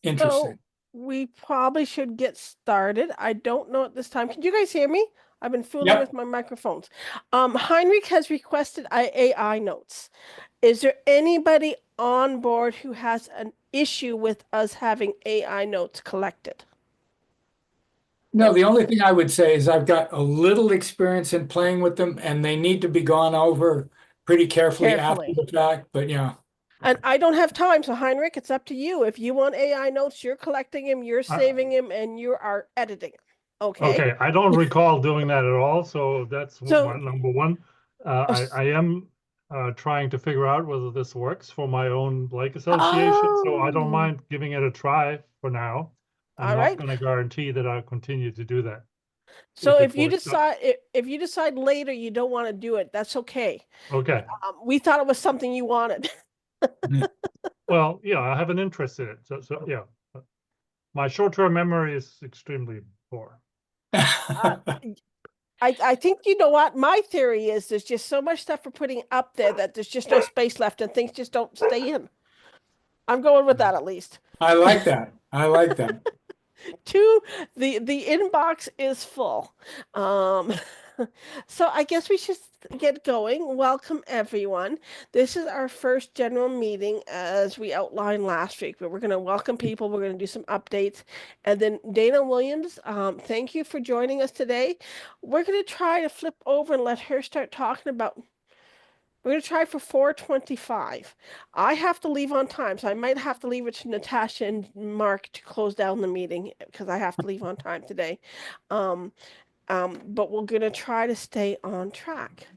Interesting. So we probably should get started. I don't know at this time. Can you guys hear me? I've been fooling with Yep. my microphones. Heinrich has requested AI notes. Is there anybody on board who has an issue with us having AI notes collected No, and the only keeping thing I would say is I've got a little experience in playing with them, and they need to be gone over pretty carefully after carefully? the fact. But yeah, And I don't have time, so Heinrich, it's up to you. If you want AI notes, you're collecting them, you're Uh, saving them, and you are editing them. Okay? okay, I don't recall doing that at all, so that's So, number one. I am trying to figure out whether this works for my own Lake Association, so I don't oh, mind giving it a try for now. I'm all not right. going to guarantee that I'll continue to do that. So If it if you works, decide if you decide later you don't want to do it, that's okay. okay. We thought it was something you wanted. Well, yeah, I have an interest in it. So yeah, my short-term memory is extremely poor. Uh, I think you know what my theory is. There's just so much stuff we're putting up there that there's just no space left, and things just don't stay in. I'm going with that at least. I like that. I like that. Two, the inbox is full. Um, so I guess we should get going. Welcome everyone. This is our first general meeting as we outlined last week, but we're going to welcome people. We're going to do some updates. And then Dana Williams, thank you for joining us today. We're going to try to flip over and let her start talking about we're going to try for 4:25. I have to leave on time, so I might have to leave it to Natasha and Mark to close down the meeting because I have to leave on time today. Um, but we're going to try to stay on track.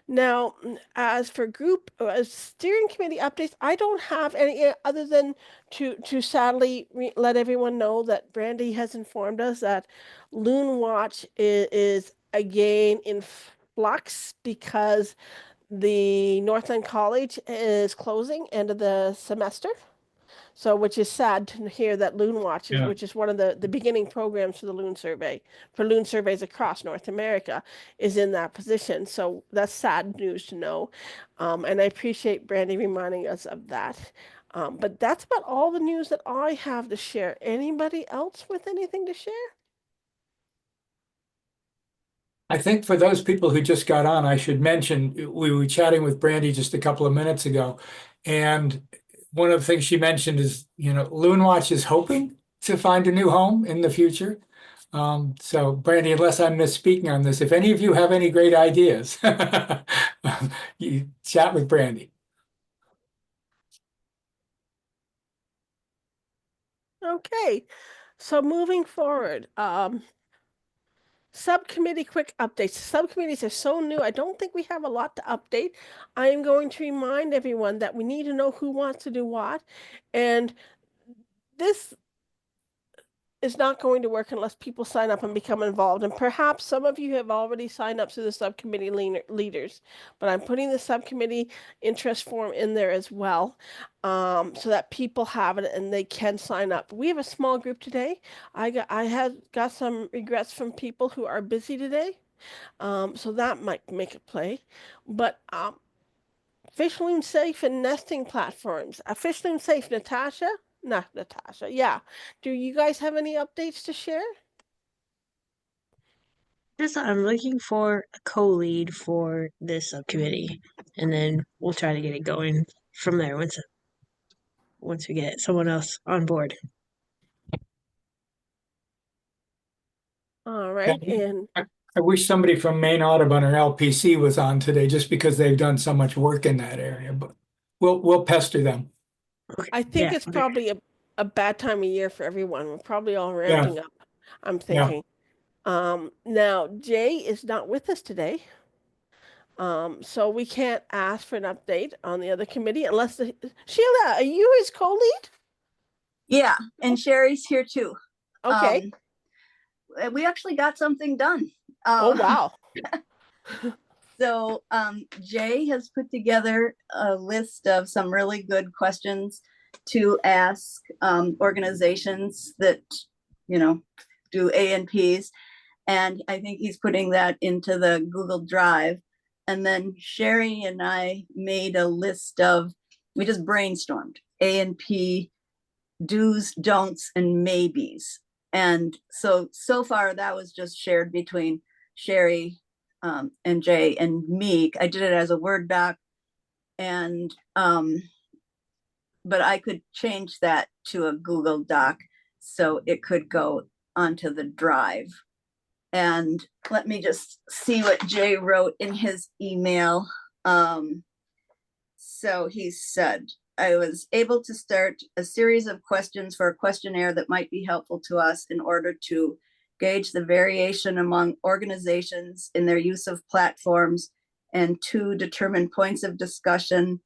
Now, as for group, as steering committee updates, I don't have any other than to sadly let everyone know that Brandy has informed us that Loon Watch is again in flux because the Northland College is closing end of the semester. So, which is sad to hear that Loon Watch is, Yeah. which is one of the beginning programs for the Loon Survey, for Loon surveys across North America, is in that position. So that's sad news to know. And I appreciate Brandy reminding us of that. But that's about all the news that I have to share. Anybody else with anything to share? I think for those people who just got on, I should mention we were chatting with Brandy just a couple of minutes ago, and one of the things she mentioned is, Loon Watch is hoping to find a new home in the future. So Brandy, unless I'm misspeaking on this, if any of you have any great ideas, you chat with Brandy. Okay. So moving forward, subcommittee quick updates. Subcommittees are so new. I don't think we have a lot to update. I am going to remind everyone that we need to know who wants to do what. And this is not going to work unless people sign up and become involved. And perhaps some of you have already signed up to the subcommittee leaders, but I'm putting the subcommittee interest form in there as well, so that people have it and they can sign up. We have a small group today. I have got some regrets from people who are busy today, so that might make a play. But fish loom safe and nesting platforms. Fish loom safe, Natasha? Not Natasha. Yeah. Do you guys have any updates to share? Just I'm looking for a co-lead for this subcommittee, and then we'll try to get it going from there once we get someone else on board. All Yeah, right. And I wish somebody from Maine Audubon or LPC was on today just because they've done so much work in that area, but we'll pester them. Okay. I think Yeah. it's Okay. probably a bad time of year for everyone. We're probably all Yeah, ramping up, I'm yeah. thinking. Now Jay is not with us today. So we can't ask for an update on the other committee unless Sheila, are you his co-lead? Yeah, and Sherry's here too. Okay. We actually got something done. Oh wow. So Jay has put together a list of some really good questions to ask organizations that, do A&Ps. And I think he's putting that into the Google Drive. And then Sherry and I made a list of, we just brainstormed A&P do's, don'ts, and maybes. And so far that was just shared between Sherry and Jay and me. I did it as a Word doc, and but I could change that to a Google Doc so it could go onto the drive. And let me just see what Jay wrote in his email. So he said, I was able to start a series of questions for a questionnaire that might be helpful to us in order to gauge the variation among organizations in their use of platforms, and to determine points of discussion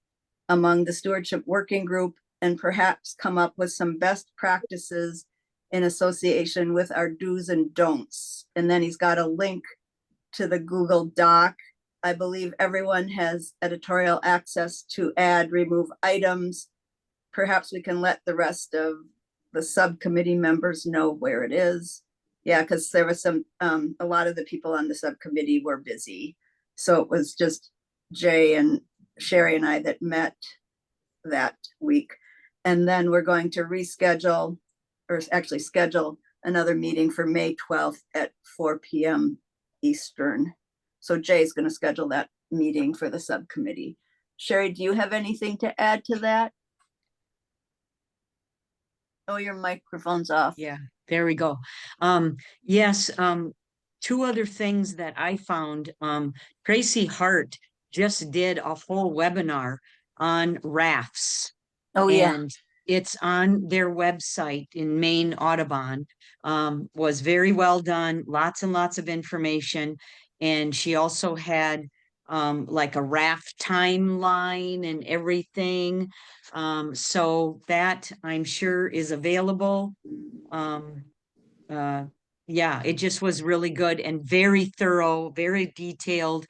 among the stewardship working group, and perhaps come up with some best practices in association with our do's and don'ts. And then he's got a link to the Google Doc. I believe everyone has editorial access to add, remove items. Perhaps we can let the rest of the subcommittee members know where it is. Yeah, because there was some, a lot of the people on the subcommittee were busy. So it was just Jay and Sherry and I that met that week. And then we're going to reschedule, or actually schedule, another meeting for May 12th at 4 p.m. Eastern. So Jay's going to schedule that meeting for the subcommittee. Sherry, do you have anything to add to that? Oh, your microphone's off. Yeah, there we go. Yes, two other things that I found. Tracy Hart just did a whole webinar on rafts. Oh, yeah. And it's on their website in Maine Audubon. Was very well done, lots and lots of information. And she also had like a raft timeline and everything. So that I'm sure is available. Yeah, it just was really good and very thorough, very detailed,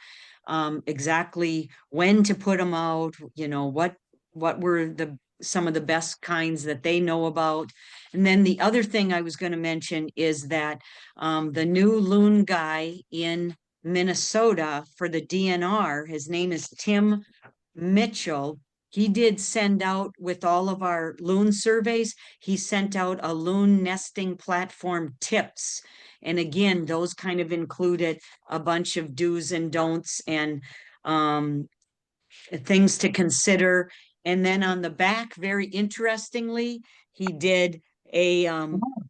exactly when to put them out, you know, what were some of the best kinds that they know about. And then the other thing I was going to mention is that the new loon guy in Minnesota for the DNR, his name is Tim Mitchell. He did send out, with all of our loon surveys, he sent out a loon nesting platform tips. And again, those kind of included a bunch of do's and don'ts and things to consider. And then on the back, very interestingly, he did a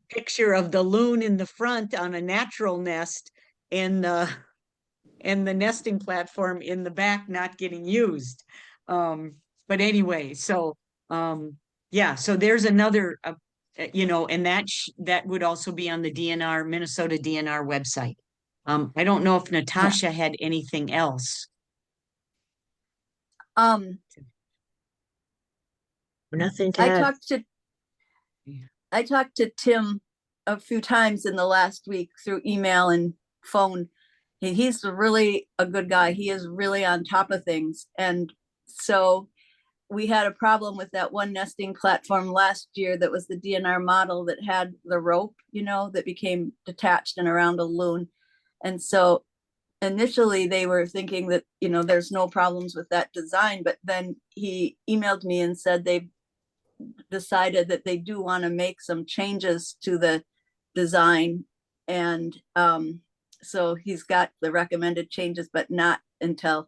picture of the loon in the front on a natural nest, and the nesting platform in the back not getting used. But anyway, so yeah, so there's another, you know, and that would also be on the DNR, Minnesota DNR website. I don't know if Natasha had anything else. Nothing to add. I talked to Tim a few times in the last week through email and phone. He's really a good guy. He is really on top of things. And so we had a problem with that one nesting platform last year that was the DNR model that had the rope, you know, that became detached and around a loon. And so initially they were thinking that, you know, there's no problems with that design, but then he emailed me and said they've decided that they do want to make some changes to the design. And so he's got the recommended changes, but not until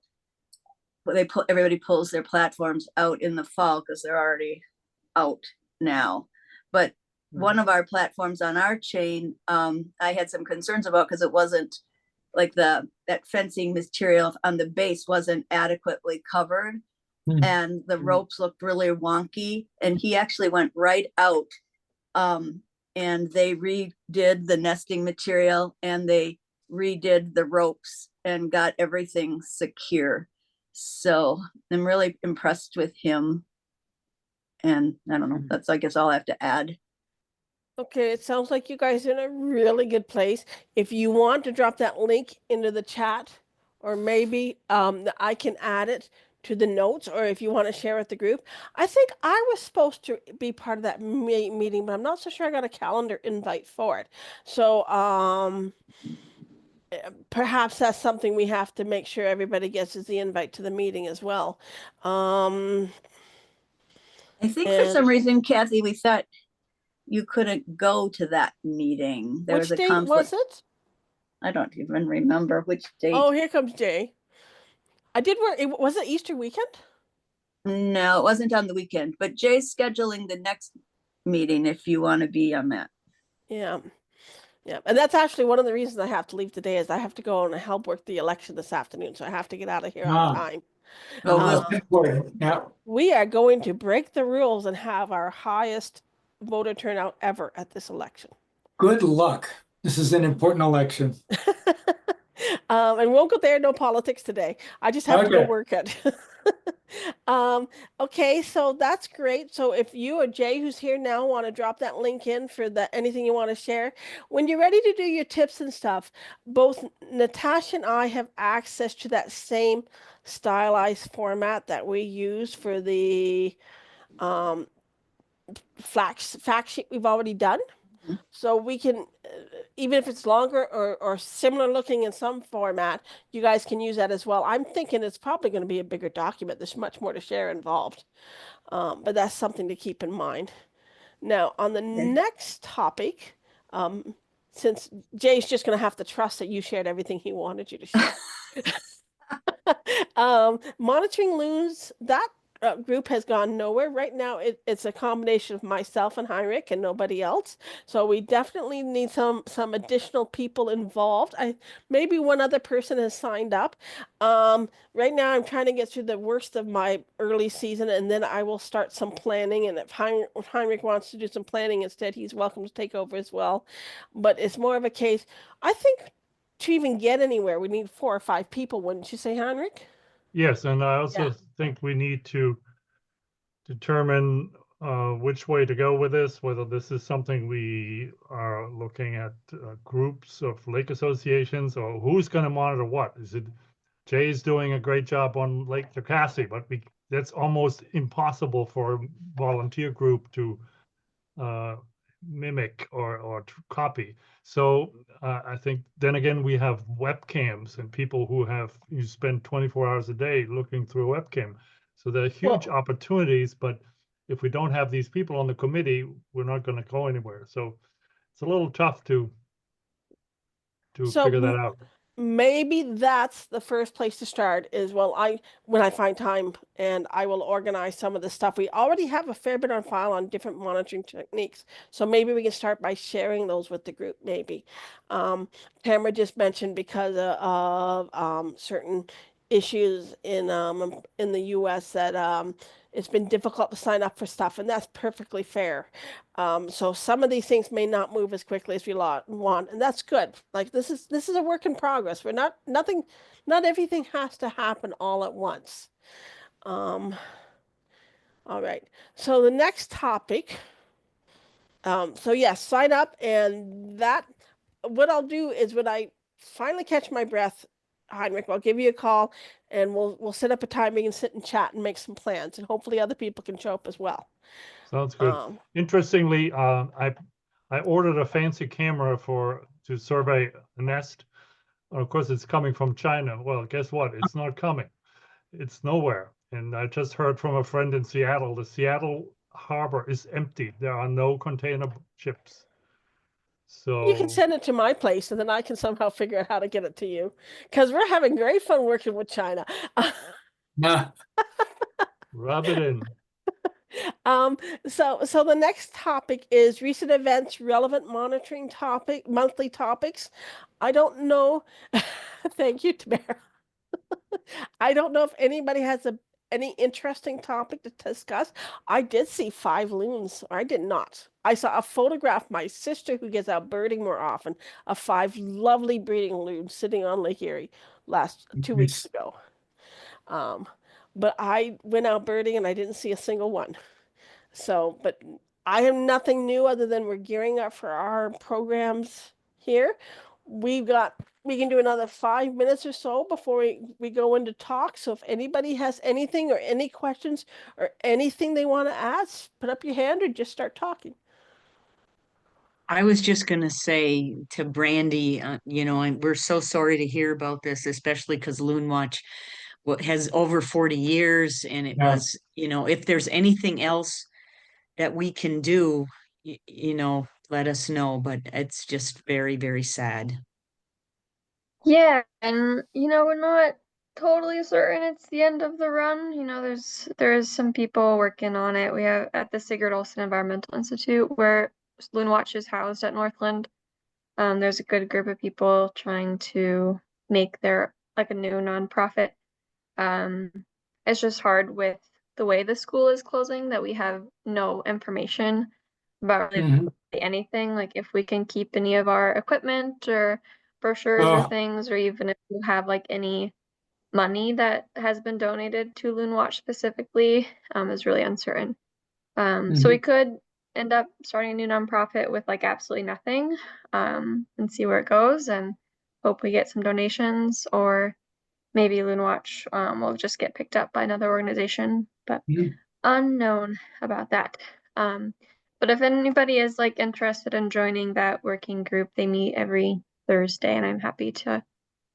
everybody pulls their platforms out in the fall, because they're already out now. But one of our platforms on our chain, I had some concerns about, because it wasn't like that fencing material on the base wasn't adequately covered. And the ropes looked really wonky, and he actually went right out and they redid the nesting material, and they redid the ropes and got everything secure. So I'm really impressed with him. And I don't know, that's, I guess, all I have to add. Okay, it sounds like you guys are in a really good place. If you want to drop that link into the chat, or maybe I can add it to the notes, or if you want to share with the group. I think I was supposed to be part of that meeting, but I'm not so sure I got a calendar invite for it. So perhaps that's something we have to make sure everybody gets, is the invite to the meeting as well. I think for some reason, Kathy, we thought you couldn't go to that meeting. There Which was a date conflict. was it? I don't even remember which date. Oh, here comes Jay. I did work. Was it Easter weekend? No, it wasn't on the weekend, but Jay's scheduling the next meeting if you want to be on that. Yeah. Yeah. And that's actually one of the reasons I have to leave today is I have to go and help work the election this afternoon. So I have to get out of here on Ah. time. Oh, we'll- That's important. Yeah. We are going to break the rules and have our highest voter turnout ever at this election. Good luck. This is an important election. And we'll go there, no politics today. I just have to go Okay. work it. Okay, so that's great. So if you or Jay, who's here now, want to drop that link in for anything you want to share, when you're ready to do your tips and stuff, both Natasha and I have access to that same stylized format that we use for the fact sheet we've already done. Mhm. So we can, even if it's longer or similar looking in some format, you guys can use that as well. I'm thinking it's probably going to be a bigger document. There's much more to share involved. But that's something to keep in mind. Now, on the next topic, since Jay's just going to have to trust that you shared everything he wanted you to share. Monitoring loons, that group has gone nowhere. Right now, it's a combination of myself and Heinrich and nobody else. So we definitely need some additional people involved. Maybe one other person has signed up. Right now, I'm trying to get through the worst of my early season, and then I will start some planning. And if Heinrich wants to do some planning instead, he's welcome to take over as well. But it's more of a case, I think, to even get anywhere, we need 4 or 5 people, wouldn't you say, Heinrich? Yes, and I also Yeah. think we need to determine which way to go with this, whether this is something we are looking at groups of lake associations, or who's going to monitor what. Is it Jay's doing a great job on Lake Jocassee, but that's almost impossible for a volunteer group to mimic or copy. So I think then again, we have webcams and people who you spend 24 hours a day looking through a webcam. So there are huge opportunities, but if we don't have these people on the committee, we're not going to go anywhere. So it's a little tough to figure that out. Maybe that's the first place to start is, well, when I find time, and I will organize some of the stuff. We already have a fair bit on file on different monitoring techniques. So maybe we can start by sharing those with the group, maybe. Tamara just mentioned because of certain issues in the US that it's been difficult to sign up for stuff, and that's perfectly fair. So some of these things may not move as quickly as we want, and that's good. Like this is a work in progress. Not everything has to happen all at once. All right. So the next topic. So yes, sign up, and what I'll do is when I finally catch my breath, Heinrich, I'll give you a call, and we'll set up a time we can sit and chat and make some plans, and hopefully other people can show up as well. Sounds good. Interestingly, I ordered a fancy camera to survey a nest. Of course, it's coming from China. Well, guess what? It's not coming. It's nowhere. And I just heard from a friend in Seattle. The Seattle harbor is empty. There are no container ships. So you can send it to my place, and then I can somehow figure out how to get it to you, because we're having great fun working with China. Nah. rub it in. So the next topic is recent events, relevant monitoring monthly topics. I don't know. Thank you, Tamara. I don't know if anybody has any interesting topic to discuss. I did see 5 loons. I did not. I saw a photograph, my sister who gets out birding more often, of 5 lovely breeding loons sitting on Lake Erie 2 weeks ago. But I went out birding and I didn't see a single one. So, but I have nothing new other than we're gearing up for our programs here. We can do another 5 minutes or so before we go into talk. So if anybody has anything or any questions or anything they want to ask, put up your hand or just start talking. I was just going to say to Brandy, we're so sorry to hear about this, especially because Loon Watch has over 40 years. And it Yeah. was, if there's anything else that we can do, you know, let us know, but it's just very, very sad. Yeah, and we're not totally certain it's the end of the run. There's some people working on it. We have at the Sigurd Olson Environmental Institute where Loon Watch is housed at Northland. There's a good group of people trying to make their like a new nonprofit. Um, it's just hard with the way the school is closing that we have no information about really Mhm. anything. Like if we can keep any of our equipment or brochures or Oh, things, or even if you have like any money that has been donated to Loon Watch specifically, is really uncertain. So we mhm. could end up starting a new nonprofit with like absolutely nothing, and see where it goes and hope we get some donations, or maybe Loon Watch will just get picked up by another organization, but Mhm. unknown about that. But if anybody is like interested in joining that working group, they meet every Thursday, and I'm happy to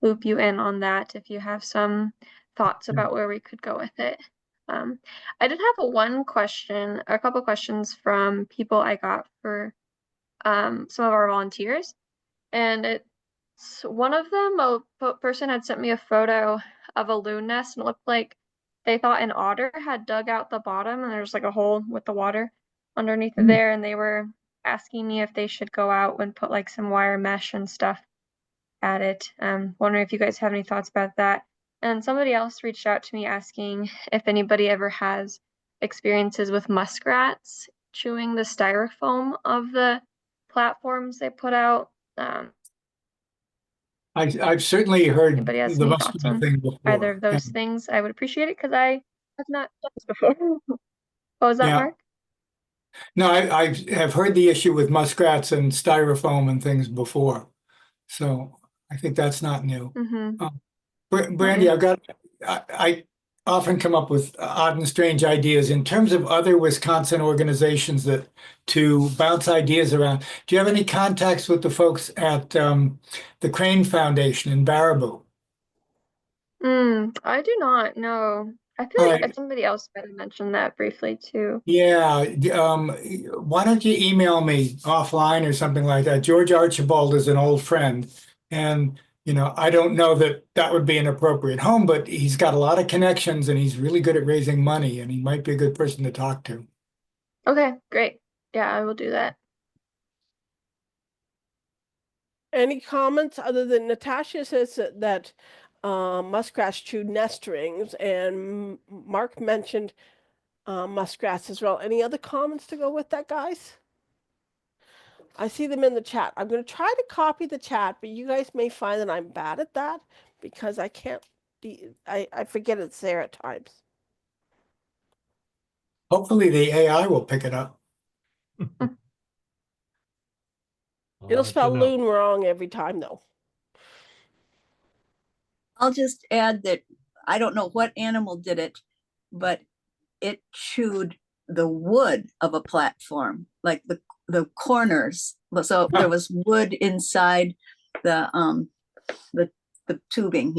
loop you in on that if you have some thoughts about where we could go with it. I did have a couple questions from people I got for some of our volunteers, and it's one of them, person had sent me a photo of a loon nest, and it looked like they thought an otter had dug out the bottom, and there's like a hole with the water underneath it Mm. there, and they were asking me if they should go out and put like some wire mesh and stuff at it. Wondering if you guys have any thoughts about that. And somebody else reached out to me asking if anybody ever has experiences with muskrats chewing the styrofoam of the platforms they put out. I've certainly heard Anybody has the any thoughts muscular on thing either before. of Yeah. those things? I would appreciate it because I have not done this before. What was that, Yeah. Mark? No, I have heard the issue with muskrats and styrofoam and things before. So I think that's not new. Mm-hmm. Not Brandy, new. I often come up with odd and strange ideas in terms of other Wisconsin organizations that to bounce ideas around. Do you have any contacts with the folks at the Crane Foundation in Baraboo? I do not know. I All feel like right. somebody else might have mentioned that briefly too. Yeah. Why don't you email me offline or something like that? George Archibald is an old friend, and I don't know that that would be an appropriate home, but he's got a lot of connections and he's really good at raising money, and he might be a good person to talk to. Okay, great. Yeah, I will do that. Any comments other than Natasha says that muskrats chew nest rings, and Mark mentioned muskrats as well. Any other comments to go with that, guys? I see them in the chat. I'm going to try to copy the chat, but you guys may find that I'm bad at that because I can't I forget it's there at times. Hopefully the AI will pick it up. I'll It'll let spell you know. loon wrong every time though. I'll just add that I don't know what animal did it, but it chewed the wood of a platform, like the corners. So there was wood inside the the tubing,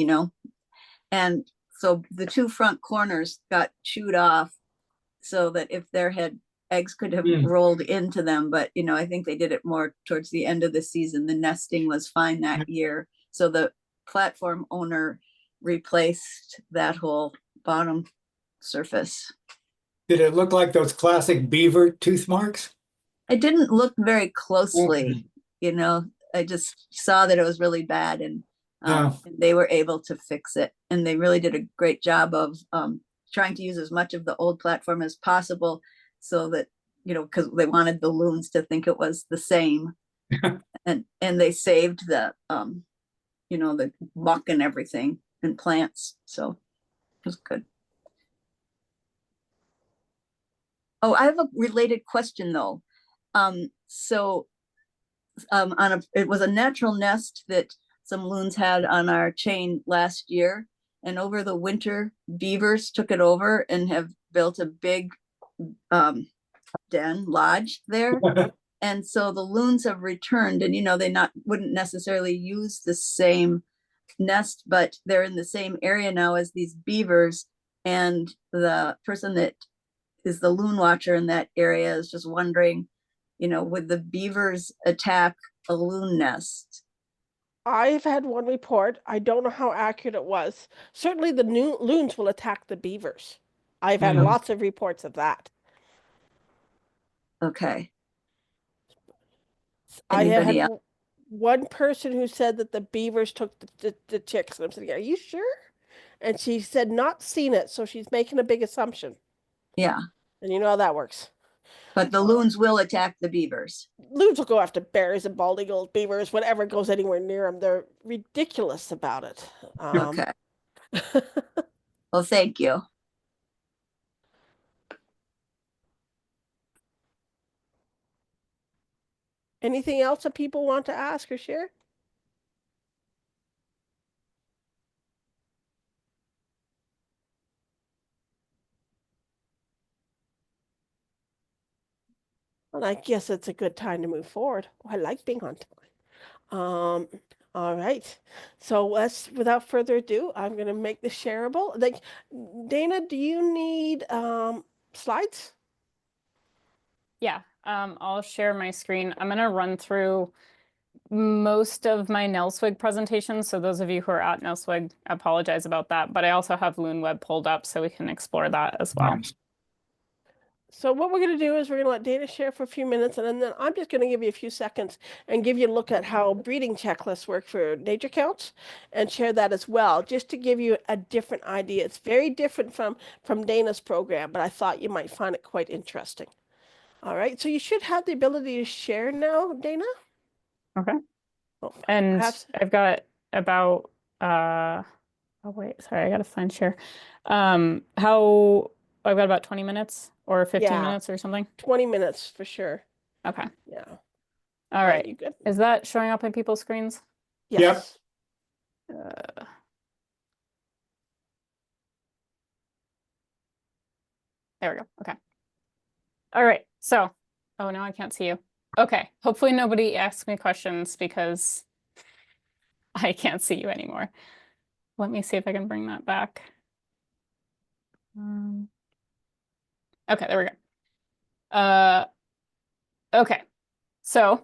and so the two front corners got chewed off so that if there had eggs could have Hmm. rolled into them. But I think they did it more towards the end of the season. The nesting was fine that year, so the platform owner replaced that whole bottom surface. Did it look like those classic beaver tooth marks? I didn't look very closely, Okay. I just saw that it was really bad, and Yeah. they were able to fix it. And they really did a great job of trying to use as much of the old platform as possible so that, because they wanted the loons to think it was the same. and they saved the, the muck and everything and plants. So it was good. Oh, I have a related question though. So it was a natural nest that some loons had on our chain last year, and over the winter beavers took it over and have built a big den lodge there. And so the loons have returned, and they wouldn't necessarily use the same nest, but they're in the same area now as these beavers. And the person that is the loon watcher in that area is just wondering, would the beavers attack a loon nest? I've had one report. I don't know how accurate it was. Certainly the new loons will attack the beavers. I've had lots of reports of that. Okay. I have Anybody had else? one person who said that the beavers took the chicks. And I'm saying, are you sure? And she said not seen it, so she's making a big assumption. Yeah, And you know how that works. but the loons will attack the beavers. Loons will go after bears and bald eagles, beavers, whatever goes anywhere near them. They're ridiculous about it. Okay. Well, thank you. Anything else that people want to ask or share? And I guess it's a good time to move forward. Oh, I like being on time. All right. So without further ado, I'm going to make this shareable. Like, Dana, do you need slides? Yeah, I'll share my screen. I'm going to run through most of my NELSWIG presentation. So those of you who are at NELSWIG, I apologize about that. But I also have LoonWeb pulled up so we can explore that as well. Nice. So what we're going to do is we're going to let Dana share for a few minutes, and then I'm just going to give you a few seconds and give you a look at how breeding checklists work for nature counts and share that as well, just to give you a different idea. It's very different from Dana's program, but I thought you might find it quite interesting. All right, so you should have the ability to share now, Dana. Okay. Oh, And perhaps. I've got about, oh wait, sorry, I got to find share. I've got about 20 minutes or 15 Yeah. minutes or something. 20 minutes for sure. Okay. Yeah. All right. You good? Is that showing up on people's screens? Yes. There we go. Okay. All right. So, oh, now I can't see you. Okay. Hopefully nobody asks me questions because I can't see you anymore. Let me see if I can bring that back. Okay, there we go. Okay. So,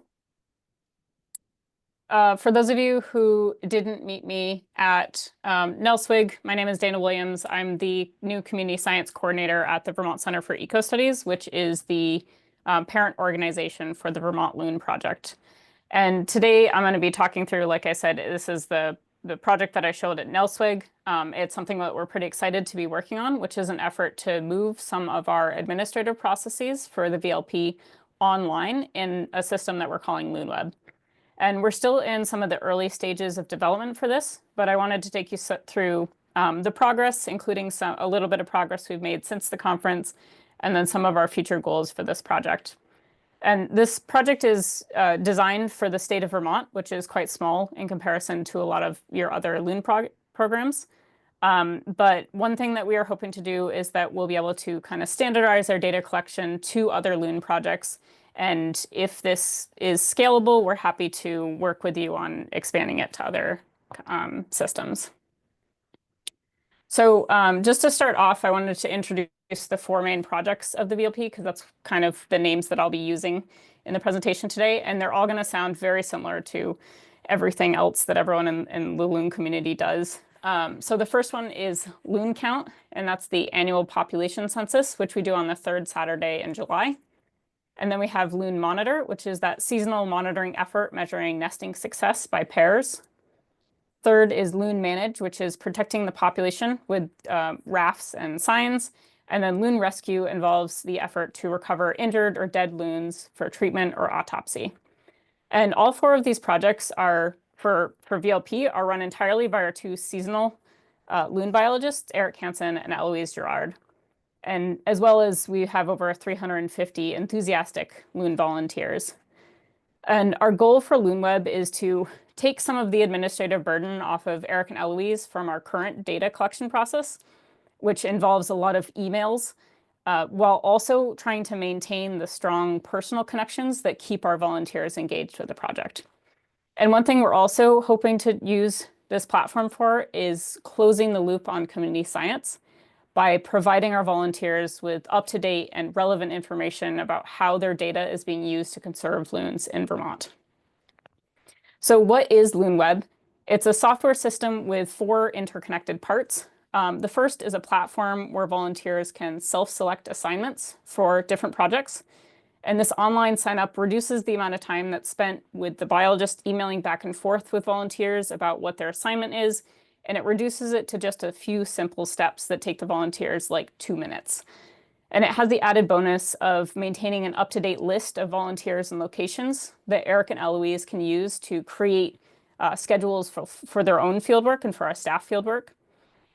for those of you who didn't meet me at NELSWIG, my name is Dana Williams. I'm the new community science coordinator at the Vermont Center for Eco Studies, which is the parent organization for the Vermont Loon Project. And today I'm going to be talking through, like I said, this is the project that I showed at NELSWIG. It's something that we're pretty excited to be working on, which is an effort to move some of our administrative processes for the VLP online in a system that we're calling LoonWeb. And we're still in some of the early stages of development for this, but I wanted to take you through the progress, including a little bit of progress we've made since the conference, and then some of our future goals for this project. And this project is designed for the state of Vermont, which is quite small in comparison to a lot of your other loon programs. But one thing that we are hoping to do is that we'll be able to kind of standardize our data collection to other loon projects. And if this is scalable, we're happy to work with you on expanding it to other systems. So just to start off, I wanted to introduce the 4 main projects of the VLP because that's kind of the names that I'll be using in the presentation today. And they're all going to sound very similar to everything else that everyone in the loon community does. So the first one is Loon Count, and that's the annual population census, which we do on the 3rd Saturday in July. And then we have Loon Monitor, which is that seasonal monitoring effort measuring nesting success by pairs. Third is Loon Manage, which is protecting the population with rafts and signs. And then Loon Rescue involves the effort to recover injured or dead loons for treatment or autopsy. And all 4 of these projects are, for VLP, are run entirely by our 2 seasonal loon biologists, Eric Hansen and Eloise Girard. And as well as we have over 350 enthusiastic loon volunteers. And our goal for LoonWeb is to take some of the administrative burden off of Eric and Eloise from our current data collection process, which involves a lot of emails, while also trying to maintain the strong personal connections that keep our volunteers engaged with the project. And one thing we're also hoping to use this platform for is closing the loop on community science by providing our volunteers with up-to-date and relevant information about how their data is being used to conserve loons in Vermont. So what is LoonWeb? It's a software system with 4 interconnected parts. The first is a platform where volunteers can self-select assignments for different projects. And this online sign-up reduces the amount of time that's spent with the biologist emailing back and forth with volunteers about what their assignment is, and it reduces it to just a few simple steps that take the volunteers like 2 minutes. And it has the added bonus of maintaining an up-to-date list of volunteers and locations that Eric and Eloise can use to create schedules for their own fieldwork and for our staff fieldwork.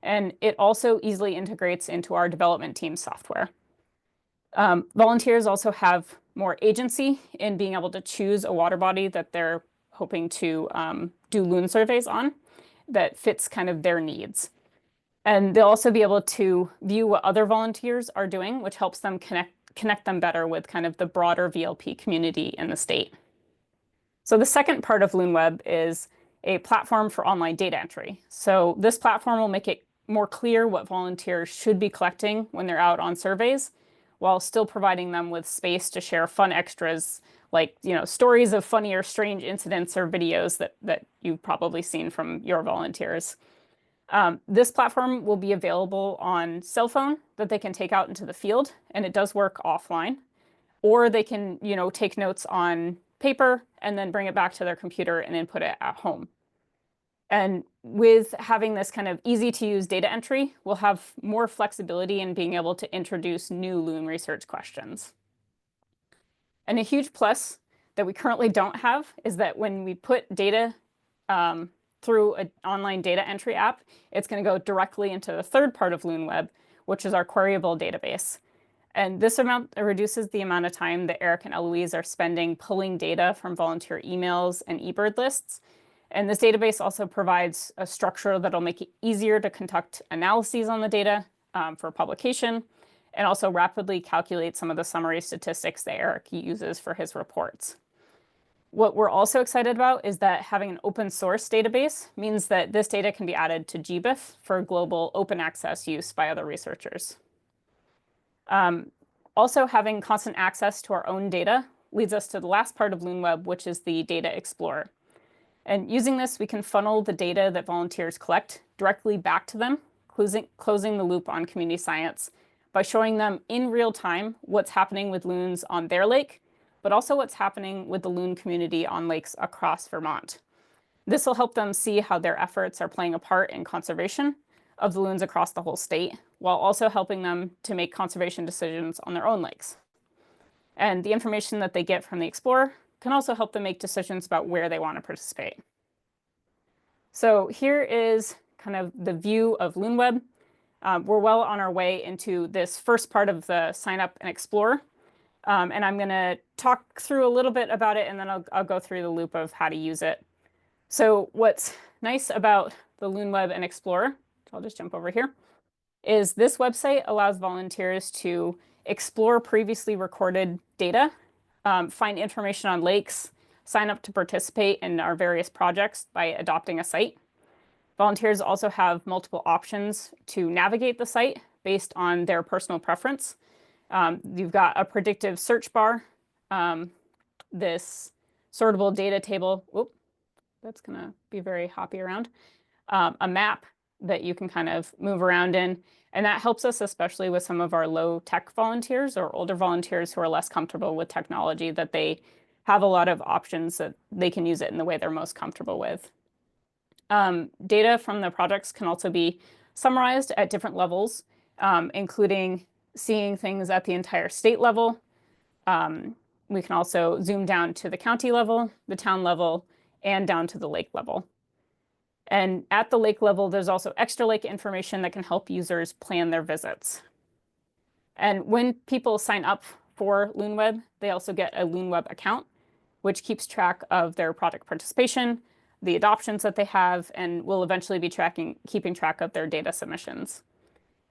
And it also easily integrates into our development team software. Volunteers also have more agency in being able to choose a water body that they're hoping to do loon surveys on that fits kind of their needs. And they'll also be able to view what other volunteers are doing, which helps them connect them better with kind of the broader VLP community in the state. So the second part of LoonWeb is a platform for online data entry. So this platform will make it more clear what volunteers should be collecting when they're out on surveys, while still providing them with space to share fun extras like, stories of funny or strange incidents or videos that you've probably seen from your volunteers. This platform will be available on cell phone that they can take out into the field, and it does work offline. Or they can, take notes on paper and then bring it back to their computer and input it at home. And with having this kind of easy to use data entry, we'll have more flexibility in being able to introduce new loon research questions. And a huge plus that we currently don't have is that when we put data through an online data entry app, it's going to go directly into the third part of LoonWeb, which is our queryable database. And this reduces the amount of time that Eric and Eloise are spending pulling data from volunteer emails and eBird lists. And this database also provides a structure that'll make it easier to conduct analyses on the data for publication, and also rapidly calculate some of the summary statistics that Eric uses for his reports. What we're also excited about is that having an open source database means that this data can be added to GBIF for global open access use by other researchers. Also, having constant access to our own data leads us to the last part of LoonWeb, which is the Data Explorer. And using this, we can funnel the data that volunteers collect directly back to them, closing the loop on community science by showing them in real time what's happening with loons on their lake, but also what's happening with the loon community on lakes across Vermont. This will help them see how their efforts are playing a part in conservation of the loons across the whole state, while also helping them to make conservation decisions on their own lakes. And the information that they get from the Explorer can also help them make decisions about where they want to participate. So here is kind of the view of LoonWeb. We're well on our way into this first part of the sign up and explore. And I'm going to talk through a little bit about it, and then I'll go through the loop of how to use it. So what's nice about the LoonWeb and Explorer, I'll just jump over here, is this website allows volunteers to explore previously recorded data, find information on lakes, sign up to participate in our various projects by adopting a site. Volunteers also have multiple options to navigate the site based on their personal preference. You've got a predictive search bar, this sortable data table, whoop, that's gonna be very hoppy around, a map that you can kind of move around in. And that helps us, especially with some of our low tech volunteers or older volunteers who are less comfortable with technology, that they have a lot of options that they can use it in the way they're most comfortable with. Data from the projects can also be summarized at different levels, including seeing things at the entire state level. We can also zoom down to the county level, the town level, and down to the lake level. And at the lake level, there's also extra lake information that can help users plan their visits. And when people sign up for LoonWeb, they also get a LoonWeb account, which keeps track of their project participation, the adoptions that they have, and will eventually be keeping track of their data submissions.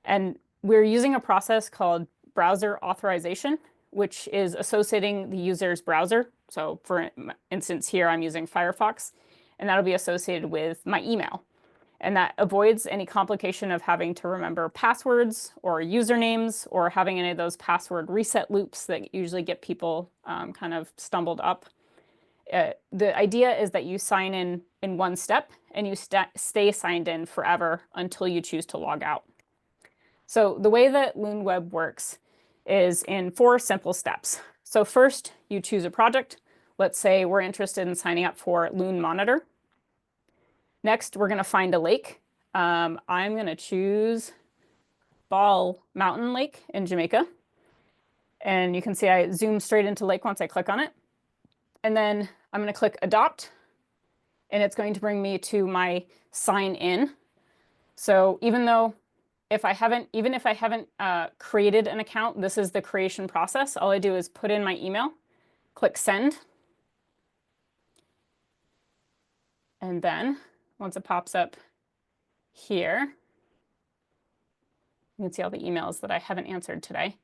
And we're using a process called browser authorization, which is associating the user's browser. So for instance, here I'm using Firefox, and that'll be associated with my email. And that avoids any complication of having to remember passwords or usernames or having any of those password reset loops that usually get people kind of stumbled up. The idea is that you sign in one step and you stay signed in forever until you choose to log out. So the way that LoonWeb works is in 4 simple steps. So first, you choose a project. Let's say we're interested in signing up for Loon Monitor. Next, we're going to find a lake. I'm going to choose Ball Mountain Lake in Jamaica. And you can see I zoom straight into lake once I click on it. And then I'm going to click Adopt. And it's going to bring me to my sign in. So even if I haven't created an account, this is the creation process. All I do is put in my email, click Send. And then once it pops up here, you can see all the emails that I haven't answered today.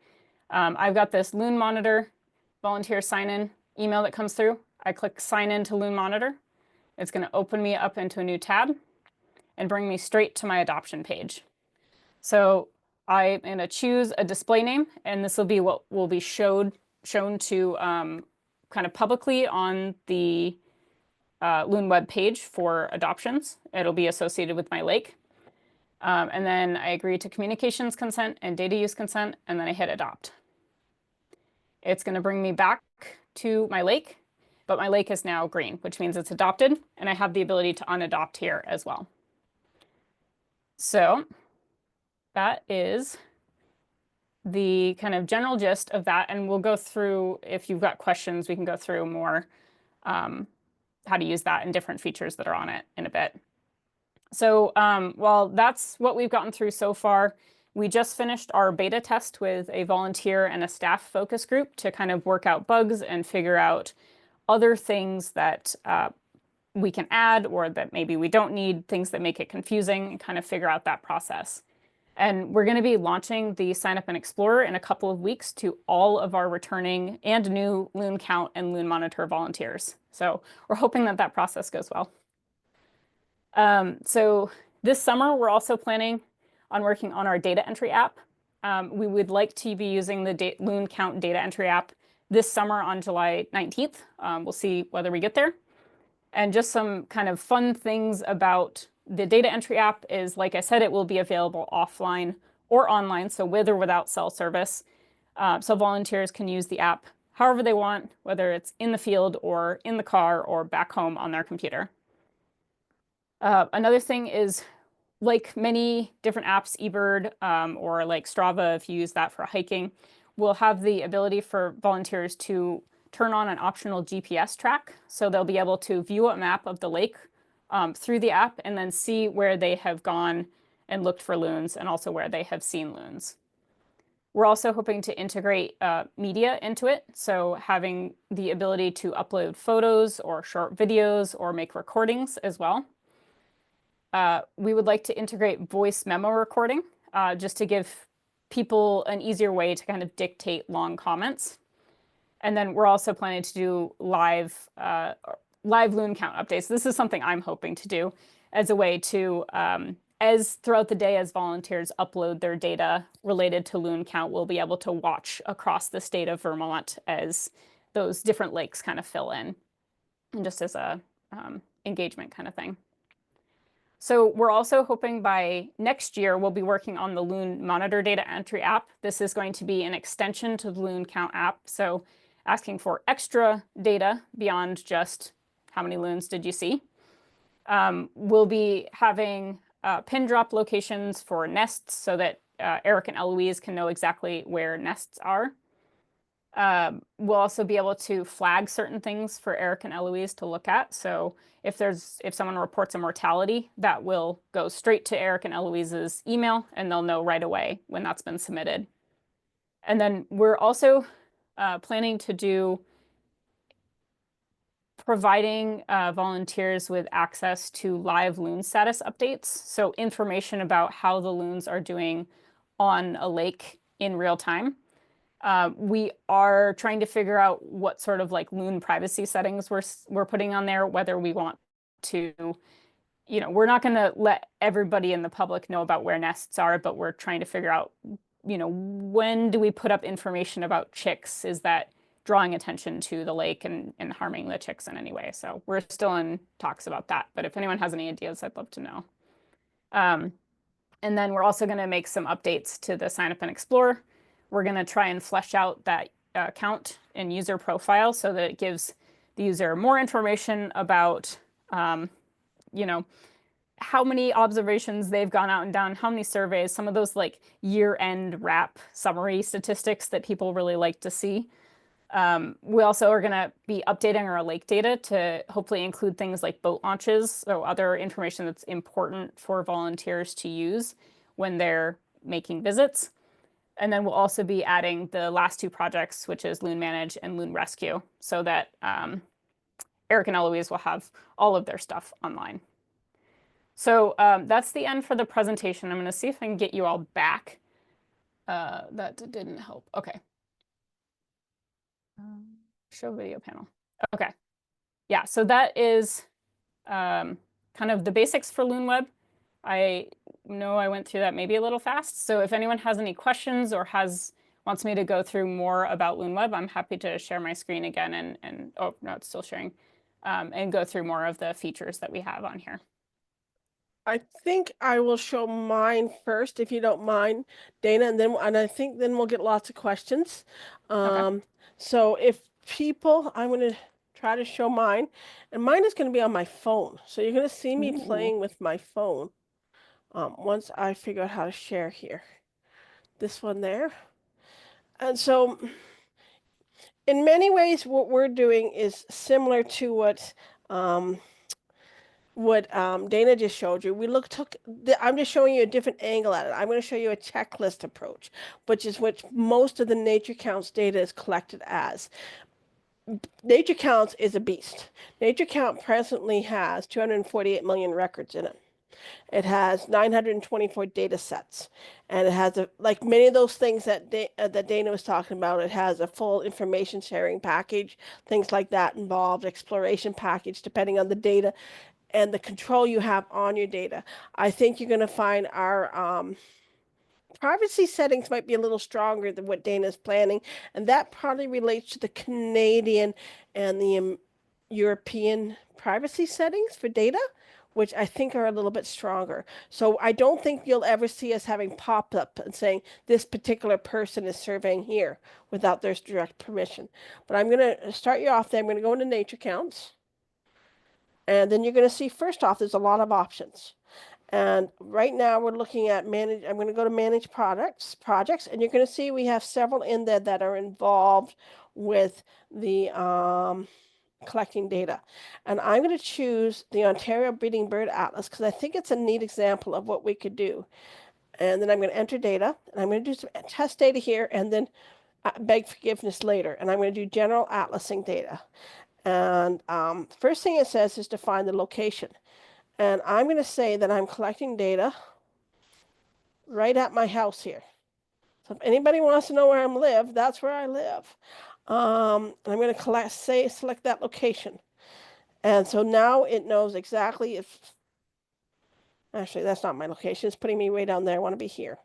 I've got this Loon Monitor volunteer sign-in email that comes through. I click Sign in to Loon Monitor. It's going to open me up into a new tab and bring me straight to my adoption page. So I'm going to choose a display name, and this will be what will be shown to kind of publicly on the Loon web page for adoptions. It'll be associated with my lake. And then I agree to communications consent and data use consent, and then I hit adopt. It's going to bring me back to my lake, but my lake is now green, which means it's adopted, and I have the ability to unadopt here as well. So that is the kind of general gist of that, and we'll go through, if you've got questions, we can go through more how to use that and different features that are on it in a bit. So while that's what we've gotten through so far, we just finished our beta test with a volunteer and a staff focus group to kind of work out bugs and figure out other things that we can add or that maybe we don't need, things that make it confusing, and kind of figure out that process. And we're going to be launching the Sign Up and Explore in a couple of weeks to all of our returning and new Loon Count and Loon Monitor volunteers. So we're hoping that that process goes well. So this summer, we're also planning on working on our data entry app. We would like to be using the Loon Count data entry app this summer on July 19th. We'll see whether we get there. And just some kind of fun things about the data entry app is, like I said, it will be available offline or online, so with or without cell service. So volunteers can use the app however they want, whether it's in the field or in the car or back home on their computer. Another thing is, like many different apps, eBird or like Strava, if you use that for hiking, we'll have the ability for volunteers to turn on an optional GPS track. So they'll be able to view a map of the lake through the app and then see where they have gone and looked for loons and also where they have seen loons. We're also hoping to integrate media into it. So having the ability to upload photos or short videos or make recordings as well. We would like to integrate voice memo recording just to give people an easier way to kind of dictate long comments. And then we're also planning to do live Loon Count updates. This is something I'm hoping to do as a way to, as throughout the day as volunteers upload their data related to Loon Count, we'll be able to watch across the state of Vermont as those different lakes kind of fill in, and just as a engagement kind of thing. So we're also hoping by next year, we'll be working on the Loon Monitor data entry app. This is going to be an extension to the Loon Count app. So asking for extra data beyond just how many loons did you see. We'll be having pin drop locations for nests so that Eric and Eloise can know exactly where nests are. We'll also be able to flag certain things for Eric and Eloise to look at. So if someone reports a mortality, that will go straight to Eric and Eloise's email, and they'll know right away when that's been submitted. And then we're also planning to do providing volunteers with access to live loon status updates. So information about how the loons are doing on a lake in real time. We are trying to figure out what sort of like loon privacy settings we're putting on there, whether we want to we're not going to let everybody in the public know about where nests are, but we're trying to figure out, when do we put up information about chicks? Is that drawing attention to the lake and harming the chicks in any way? So we're still in talks about that. But if anyone has any ideas, I'd love to know. And then we're also going to make some updates to the sign up and explore. We're going to try and flesh out that account and user profile so that it gives the user more information about, how many observations they've gone out and done, how many surveys, some of those like year-end wrap summary statistics that people really like to see. We also are going to be updating our lake data to hopefully include things like boat launches, so other information that's important for volunteers to use when they're making visits. And then we'll also be adding the last two projects, which is Loon Manage and Loon Rescue, so that Eric and Eloise will have all of their stuff online. So that's the end for the presentation. I'm going to see if I can get you all back. That didn't help. Okay. Show video panel. Okay. Yeah, so that is kind of the basics for LoonWeb. I know I went through that maybe a little fast. So if anyone has any questions or wants me to go through more about LoonWeb, I'm happy to share my screen again and oh, no, it's still sharing, and go through more of the features that we have on here. I think I will show mine first, if you don't mind, Dana, and I think then we'll get lots of questions. Okay. So if people, I'm going to try to show mine, and mine is going to be on my phone. So you're going to see me playing with my phone once I figure out how to share here. This one there. And so in many ways, what we're doing is similar to what Dana just showed you. I'm just showing you a different angle at it. I'm going to show you a checklist approach, which is what most of the Nature Counts data is collected as. Nature Counts is a beast. Nature Count presently has 248 million records in it. It has 924 data sets, and it has like many of those things that Dana was talking about. It has a full information sharing package, things like that involved, exploration package, depending on the data and the control you have on your data. I think you're going to find our privacy settings might be a little stronger than what Dana's planning, and that probably relates to the Canadian and the European privacy settings for data, which I think are a little bit stronger. So I don't think you'll ever see us having pop up and saying this particular person is surveying here without their direct permission. But I'm going to start you off there. I'm going to go into Nature Counts. And then you're going to see, first off, there's a lot of options. And right now we're looking at manage. I'm going to go to manage projects, and you're going to see we have several in there that are involved with the collecting data. And I'm going to choose the Ontario Breeding Bird Atlas because I think it's a neat example of what we could do. And then I'm going to enter data, and I'm going to do some test data here, and then beg forgiveness later. And I'm going to do general atlasing data. And first thing it says is to find the location. And I'm going to say that I'm collecting data right at my house here. So if anybody wants to know where I live, that's where I live. I'm going to select that location. And so now it knows exactly actually, that's not my location. It's putting me way down there. I want to be here.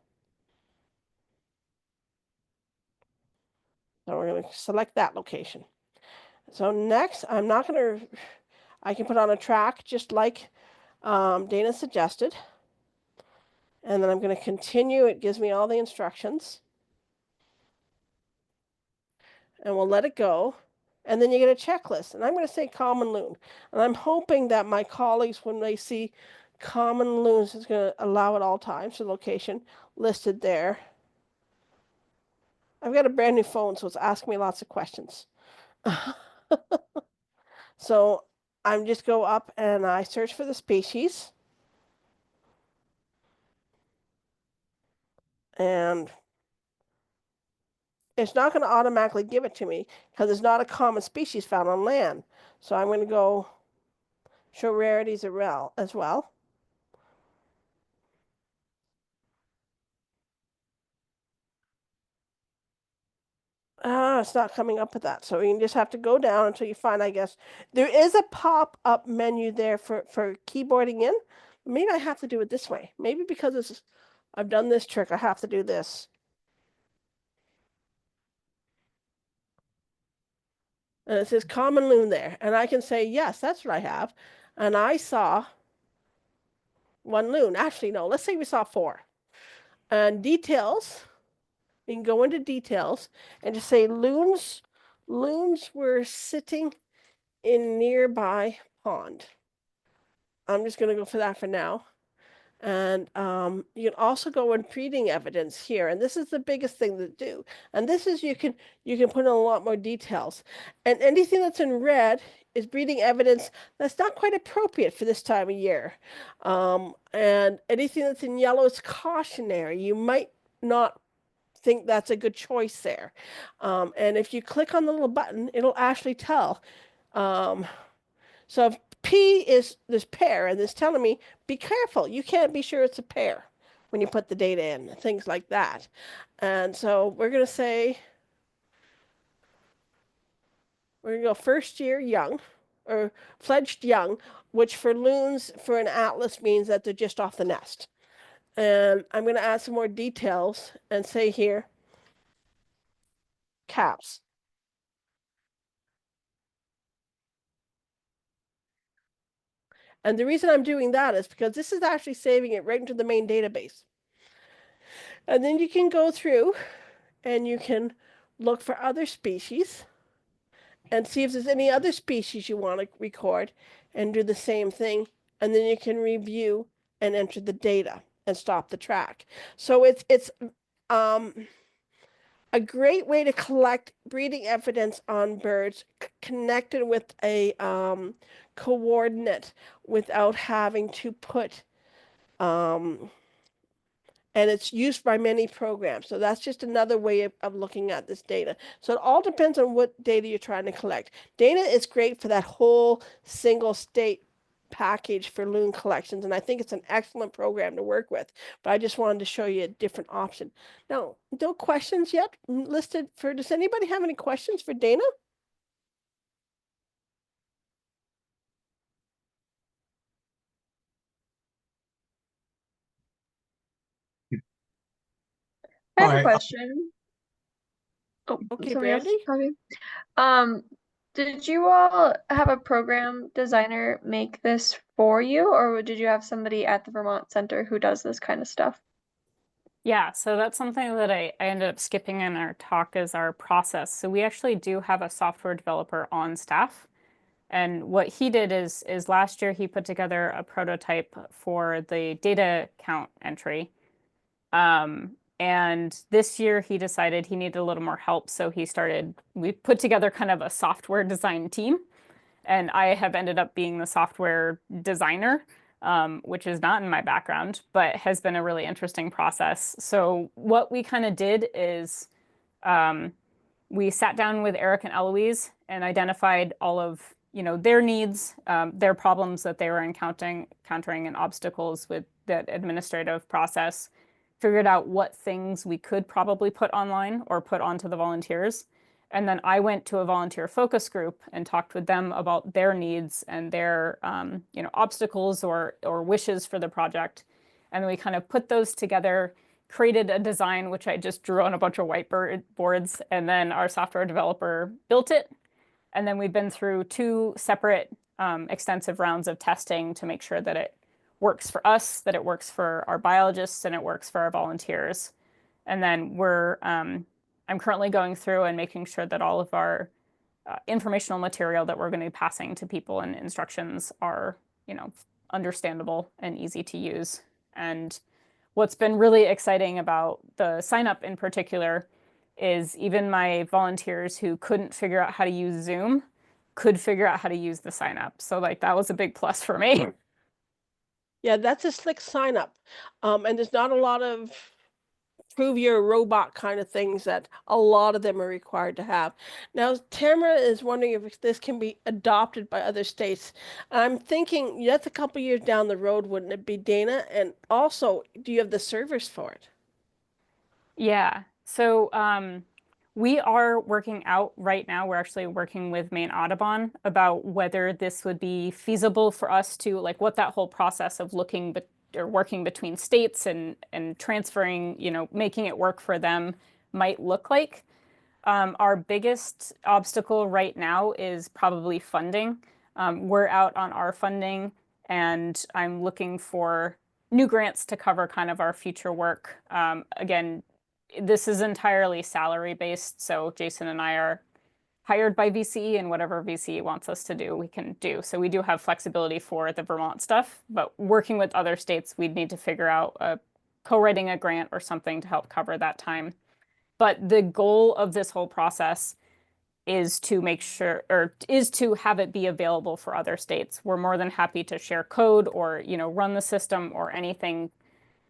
So we're going to select that location. So next, I can put on a track just like Dana suggested. And then I'm going to continue. It gives me all the instructions. And we'll let it go. And then you get a checklist. And I'm going to say common loon. And I'm hoping that my colleagues, when they see common loons, is going to allow at all times the location listed there. I've got a brand new phone, so it's asking me lots of questions. So I'm just go up and I search for the species. And it's not going to automatically give it to me because it's not a common species found on land. So I'm going to go show rarities as well. It's not coming up with that. So you just have to go down until you find, I guess, there is a pop-up menu there for keyboarding in. Maybe I have to do it this way. Maybe because I've done this trick, I have to do this. And it says common loon there. And I can say, yes, that's what I have. And I saw one loon. Actually, no, let's say we saw 4. And details, we can go into details and just say loons were sitting in nearby pond. I'm just going to go for that for now. And you can also go in breeding evidence here, and this is the biggest thing to do. And this is you can put in a lot more details. And anything that's in red is breeding evidence that's not quite appropriate for this time of year. And anything that's in yellow is cautionary. You might not think that's a good choice there. And if you click on the little button, it'll actually tell. So if P is this pair, and it's telling me, be careful. You can't be sure it's a pair when you put the data in, things like that. And so we're going to say, we're going to go first year young, or fledged young, which for loons, for an atlas means that they're just off the nest. And I'm going to add some more details and say here, caps. And the reason I'm doing that is because this is actually saving it right into the main database. And then you can go through and you can look for other species and see if there's any other species you want to record and do the same thing. And then you can review and enter the data and stop the track. So it's a great way to collect breeding evidence on birds connected with a coordinate without having to put and it's used by many programs. So that's just another way of looking at this data. So it all depends on what data you're trying to collect. Data is great for that whole single state package for loon collections, and I think it's an excellent program to work with, but I just wanted to show you a different option. Now, no questions yet listed for, does anybody have any questions for Dana? I have a Alright. question. Oh, Okay, somebody else Brandy? talking. Did you all have a program designer make this for you, or did you have somebody at the Vermont Center who does this kind of stuff? Yeah, so that's something that I ended up skipping in our talk is our process. So we actually do have a software developer on staff. And what he did is last year he put together a prototype for the data count entry. And this year he decided he needed a little more help. So we put together kind of a software design team. And I have ended up being the software designer, which is not in my background, but has been a really interesting process. So what we kind of did is we sat down with Eric and Eloise and identified all of their needs, their problems that they were encountering and obstacles with that administrative process, figured out what things we could probably put online or put onto the volunteers. And then I went to a volunteer focus group and talked with them about their needs and their obstacles or wishes for the project. And then we kind of put those together, created a design, which I just drew on a bunch of whiteboards, and then our software developer built it. And then we've been through 2 separate extensive rounds of testing to make sure that it works for us, that it works for our biologists, and it works for our volunteers. And then I'm currently going through and making sure that all of our informational material that we're going to be passing to people and instructions are, understandable and easy to use. And what's been really exciting about the sign up in particular is even my volunteers who couldn't figure out how to use Zoom could figure out how to use the sign up. So that was a big plus for me. Yeah, that's a slick sign up. And there's not a lot of prove you're a robot kind of things that a lot of them are required to have. Now, Tamara is wondering if this can be adopted by other states. I'm thinking that's a couple years down the road, wouldn't it be, Dana? And also, do you have the servers for it? Yeah. So We are working out right now. We're actually working with Maine Audubon about whether this would be feasible for us to, like, what that whole process of looking or working between states and transferring, making it work for them might look like. Our biggest obstacle right now is probably funding. We're out on our funding, and I'm looking for new grants to cover kind of our future work. Again, this is entirely salary based, so Jason and I are hired by VCE, and whatever VCE wants us to do, we can do. So we do have flexibility for the Vermont stuff, but working with other states, we'd need to figure out co-writing a grant or something to help cover that time. But the goal of this whole process is to make sure, or is to have it be available for other states. We're more than happy to share code or, run the system or anything,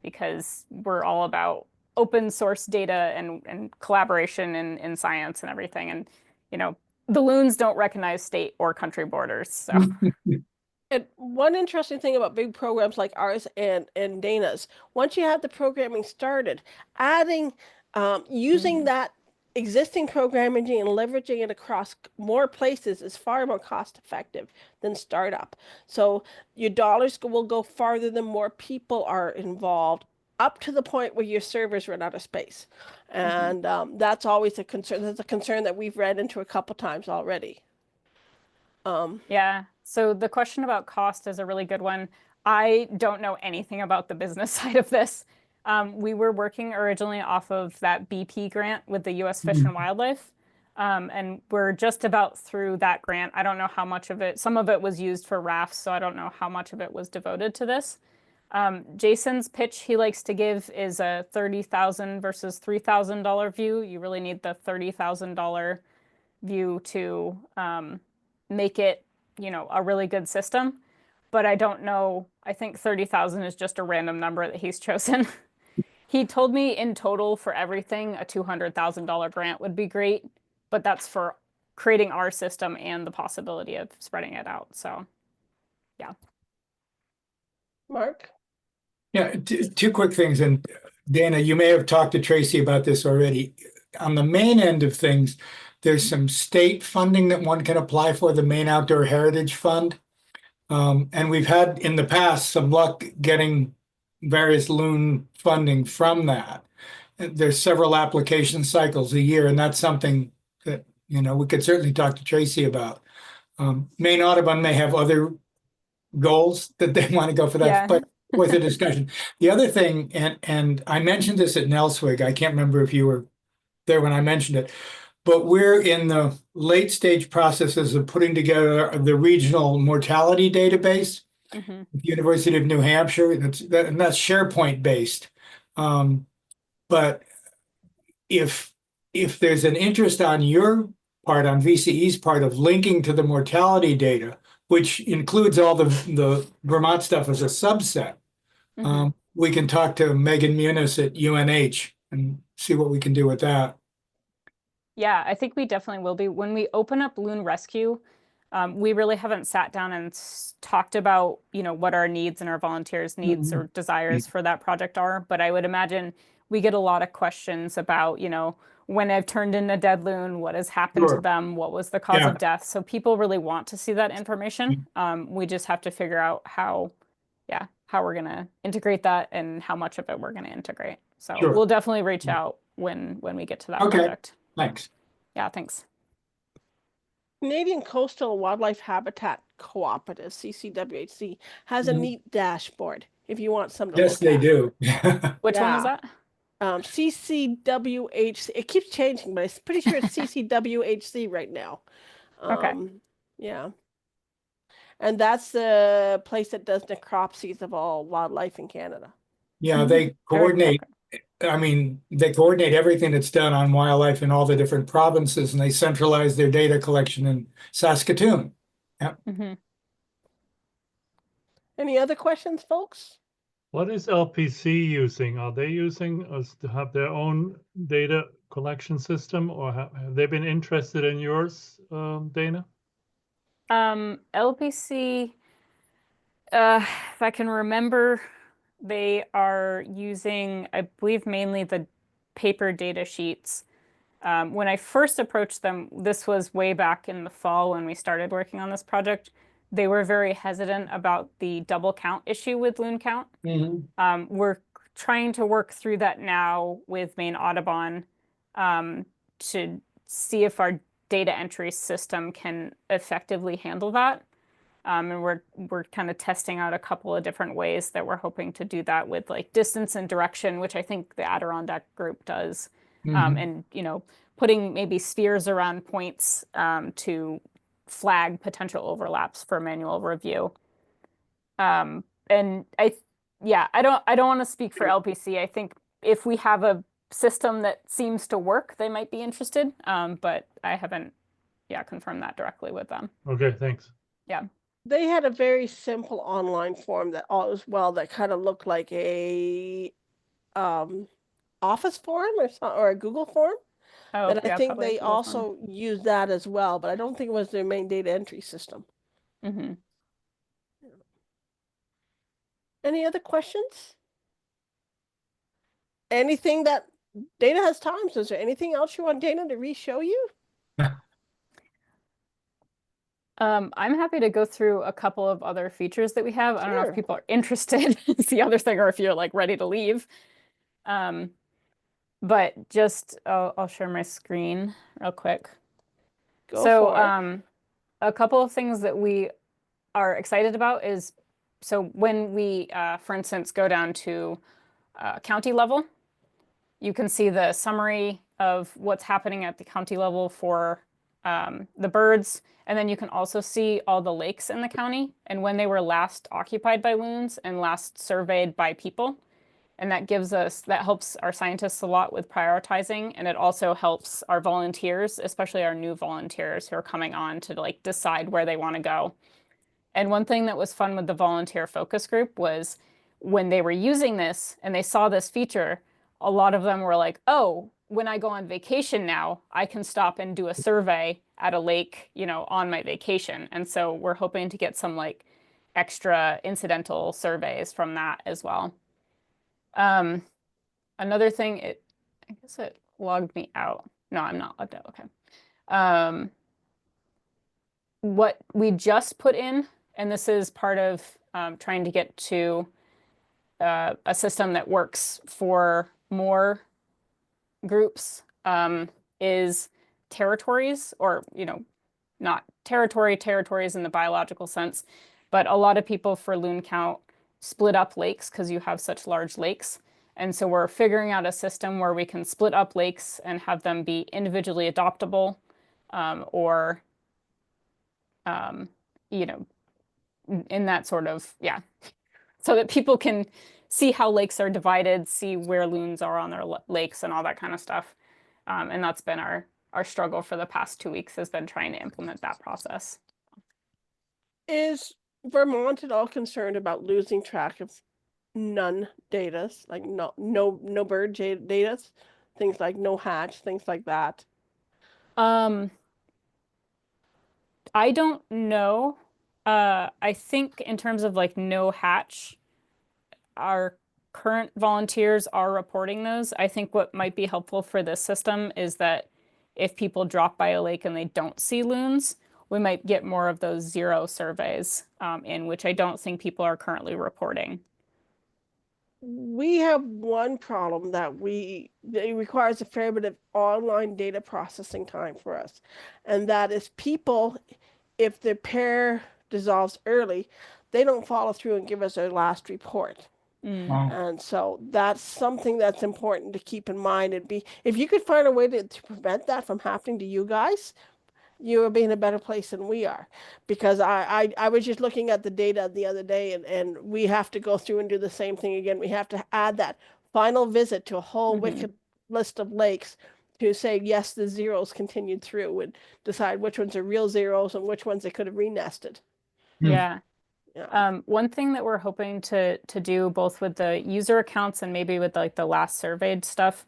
because we're all about open source data and collaboration in science and everything. And, the loons don't recognize state or country borders. So And one interesting thing about big programs like ours and Dana's, once you have the programming started, adding, using that existing programming and leveraging it across more places is far more cost effective than startup. So your dollars will go farther the more people are involved, up to the point where your servers run out of space. And that's always a concern. That's a concern that we've read into a couple times already. Yeah. So the question about cost is a really good one. I don't know anything about the business side of this. We were working originally off of that BP grant with the U.S. Fish and Wildlife. And we're just about through that grant. I don't know how much of it, some of it was used for rafts, so I don't know how much of it was devoted to this. Jason's pitch he likes to give is a $30,000 versus $3,000 view. You really need the $30,000 view to make it, a really good system. But I don't know. I think 30,000 is just a random number that he's chosen. He told me in total for everything, a $200,000 grant would be great, but that's for creating our system and the possibility of spreading it out. So, yeah. Mark? Yeah, two quick things. And Dana, you may have talked to Tracy about this already. On the main end of things, there's some state funding that one can apply for, the Maine Outdoor Heritage Fund. And we've had in the past some luck getting various loon funding from that. There's several application cycles a year, and that's something that, we could certainly talk to Tracy about. Maine Audubon may have other goals that they want to go for that, Yeah. but with a discussion. The other thing, and I mentioned this at Nelswig, I can't remember if you were there when I mentioned it, but we're in the late stage processes of putting together the regional mortality database at the University of New Hampshire. And that's SharePoint based. But if there's an interest on your part, on VCE's part, of linking to the mortality data, which includes all the Vermont stuff as a subset, we can talk to Megan Muniz at UNH and see what we can do with that. Yeah, I think we definitely will be. When we open up Loon Rescue, we really haven't sat down and talked about, what our needs and our volunteers' needs or desires for that project are. But I would imagine we get a lot of questions about, when I've turned in a dead loon, what has happened to them? What was the cause of death? So people really want to see that information. We just have to figure out how we're going to integrate that and how much of it we're going to integrate. So we'll definitely reach out when we get to that project. Thanks. Yeah, thanks. Canadian Coastal Wildlife Habitat Cooperative, CCWHC, has a neat dashboard if you want some to Yes, look they at. do. Which one is that? CCWHC. It keeps changing, but I'm pretty sure it's CCWHC right now. Okay. Yeah. And that's the place that does necropsies of all wildlife in Canada. Yeah, they coordinate. I mean, they coordinate everything that's done on wildlife in all the different provinces, and they centralize their data collection in Saskatoon. Yeah. Any other questions, folks? What is LPC using? Are they using us to have their own data collection system, or have they been interested in yours, Dana? LPC, if I can remember, they are using, I believe, mainly the paper data sheets. When I first approached them, this was way back in the fall when we started working on this project. They were very hesitant about the double count issue with Loon Count. We're trying to work through that now with Maine Audubon to see if our data entry system can effectively handle that. And we're kind of testing out a couple of different ways that we're hoping to do that with, like distance and direction, which I think the Adirondack group does. And, you know, putting maybe spheres around points to flag potential overlaps for manual review. And I don't want to speak for LPC. I think if we have a system that seems to work, they might be interested. But I haven't, confirmed that directly with them. Okay, thanks. Yeah. They had a very simple online form that all as well that kind of looked like a office form or a Google form. Oh, that I yeah, think probably a they Google form. also use that as well, but I don't think it was their main data entry system. Any other questions? Anything that Dana has time, so is there anything else you want Dana to re-show you? I'm happy to go through a couple of other features that we have. I don't know Sure. if people are interested. It's the other thing, or if you're like ready to leave. But just I'll share my screen real quick. Go So for it. a couple of things that we are excited about is, so when we, for instance, go down to county level, you can see the summary of what's happening at the county level for the birds. And then you can also see all the lakes in the county and when they were last occupied by loons and last surveyed by people. And that helps our scientists a lot with prioritizing. And it also helps our volunteers, especially our new volunteers who are coming on to like decide where they want to go. And one thing that was fun with the volunteer focus group was when they were using this and they saw this feature, a lot of them were like, oh, when I go on vacation now, I can stop and do a survey at a lake, you know, on my vacation. And so we're hoping to get some like extra incidental surveys from that as well. Another thing, I guess it logged me out. No, I'm not logged out. Okay. What we just put in, and this is part of trying to get to a system that works for more groups, is territories, or, you know, not territories in the biological sense, but a lot of people for loon count split up lakes because you have such large lakes. And so we're figuring out a system where we can split up lakes and have them be individually adoptable, or, you know, in that sort of, so that people can see how lakes are divided, see where loons are on their lakes and all that kind of stuff. And that's been our struggle for the past 2 weeks, has been trying to implement that process. Is Vermont at all concerned about losing track of data, like no bird data, things like no hatch, things like that? I don't know. I think in terms of like no hatch, our current volunteers are reporting those. I think what might be helpful for this system is that if people drop by a lake and they don't see loons, we might get more of those zero surveys in which I don't think people are currently reporting. We have one problem that it requires a fair bit of online data processing time for us. And that is people, if their pair dissolves early, they don't follow through and give us their last report. And so that's something that's important to keep in mind. If you could find a way to prevent that from happening to you guys, you will be in a better place than we are. Because I was just looking at the data the other day, and we have to go through and do the same thing again. We have to add that final visit to a whole wicked list of lakes to say, yes, the zeros continued through, and decide which ones are real zeros and which ones they could have re-nested. Yeah. One thing that we're hoping to do both with the user accounts and maybe with like the last surveyed stuff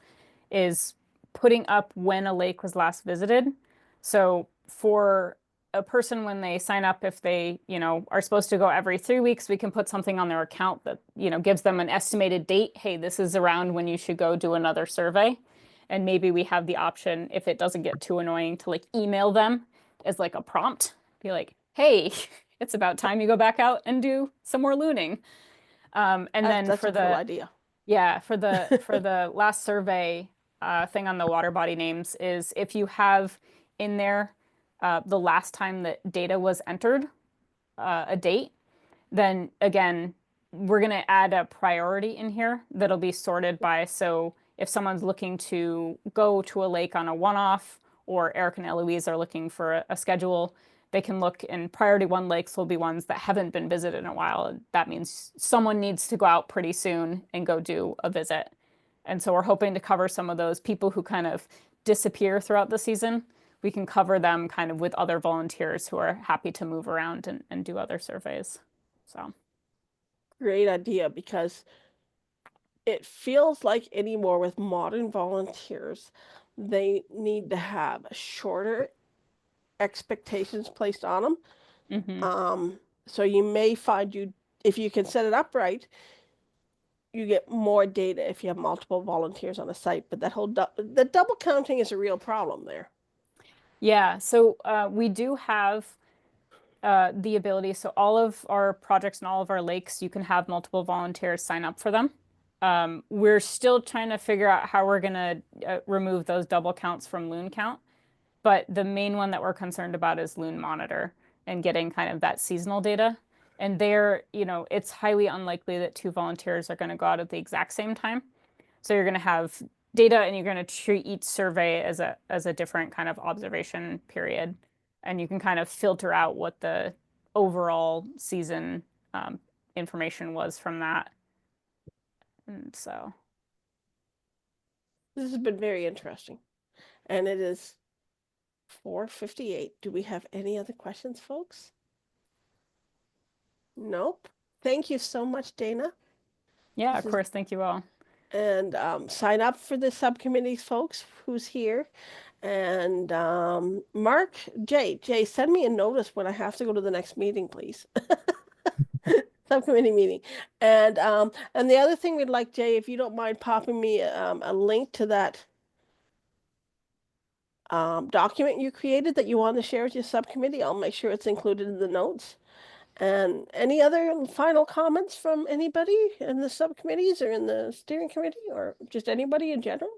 is putting up when a lake was last visited. So for a person, when they sign up, if they, you know, are supposed to go every 3 weeks, we can put something on their account that, you know, gives them an estimated date. Hey, this is around when you should go do another survey. And maybe we have the option, if it doesn't get too annoying, to like email them as like a prompt. Be like, hey, it's about time you go back out and do some more looning. And then That's for a cool idea. yeah, for the last survey thing on the water body names is if you have in there the last time that data was entered, a date, then again, we're going to add a priority in here that'll be sorted by, so if someone's looking to go to a lake on a one-off, or Eric and Eloise are looking for a schedule, they can look, and priority 1 lakes will be ones that haven't been visited in a while. That means someone needs to go out pretty soon and go do a visit. And so we're hoping to cover some of those people who kind of disappear throughout the season. We can cover them kind of with other volunteers who are happy to move around and do other surveys. So Great idea, because it feels like anymore with modern volunteers, they need to have shorter expectations placed on them. So you may find if you can set it up right, you get more data if you have multiple volunteers on a site, but that whole the double counting is a real problem there. Yeah, so we do have the ability, so all of our projects and all of our lakes, you can have multiple volunteers sign up for them. We're still trying to figure out how we're going to remove those double counts from Loon Count, but the main one that we're concerned about is Loon Monitor and getting kind of that seasonal data. And there, it's highly unlikely that 2 volunteers are going to go out at the exact same time. So you're going to have data, and you're going to treat each survey as a different kind of observation period. And you can kind of filter out what the overall season information was from that. And so this has been very interesting. And it is 4:58. Do we have any other questions, folks? Nope. Thank you so much, Dana. Yeah, of course. Thank you all. And sign up for the subcommittees, folks, who's here. And Mark, Jay, send me a notice when I have to go to the next meeting, please. Subcommittee meeting. And the other thing we'd like, Jay, if you don't mind popping me a link to that document you created that you want to share with your subcommittee, I'll make sure it's included in the notes. And any other final comments from anybody in the subcommittees or in the steering committee, or just anybody in general?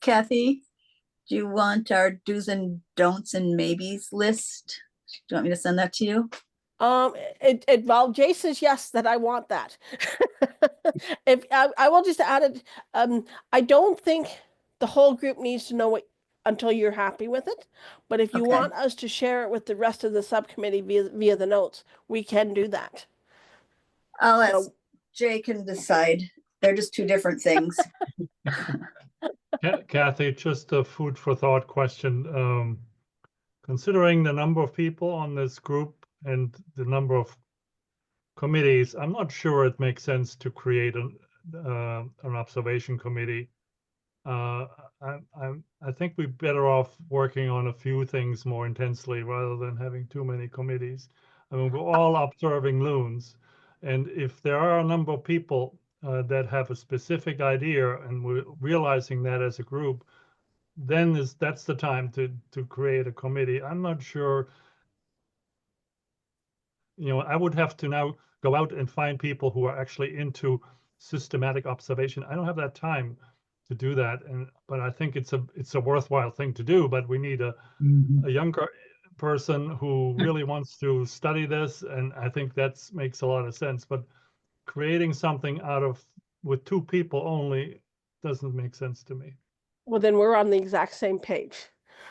Kathy, do you want our do's and don'ts and maybes list? Do you want me to send that to you? Well, Jay says yes, that I want that. If I will just add it, I don't think the whole group needs to know it until you're happy with it. But if you want us to share it with the rest of the subcommittee via the notes, we can do that. I'll let Jay can decide. They're just 2 different things. Kathy, just a food for thought question. Considering the number of people on this group and the number of committees, I'm not sure it makes sense to create an observation committee. I think we're better off working on a few things more intensely rather than having too many committees. I mean, we're all observing loons, and if there are a number of people that have a specific idea and we're realizing that as a group, then that's the time to create a committee. I'm not sure. I would have to now go out and find people who are actually into systematic observation. I don't have that time to do that, but I think it's a worthwhile thing to do. But we need a younger person who really wants to study this, and I think that makes a lot of sense. But creating something with 2 people only doesn't make sense to me. Well, then we're on the exact same page.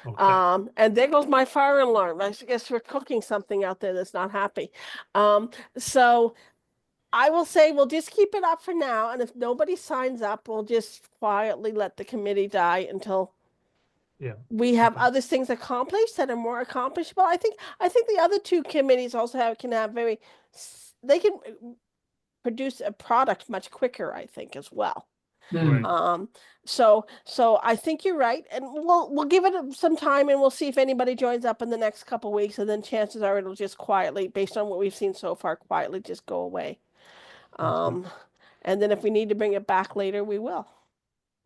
Okay. And there goes my fire alarm. I guess we're cooking something out there that's not happy. So I will say we'll just keep it up for now, and if nobody signs up, we'll just quietly let the committee die until we have other things accomplished that are more accomplishable. I think the other 2 committees also they can produce a product much quicker, I think, as well. Right. So I think you're right, and we'll give it some time, and we'll see if anybody joins up in the next couple weeks, and then chances are it'll just quietly, based on what we've seen so far, quietly just go away. And then if we need to bring it back later, we will.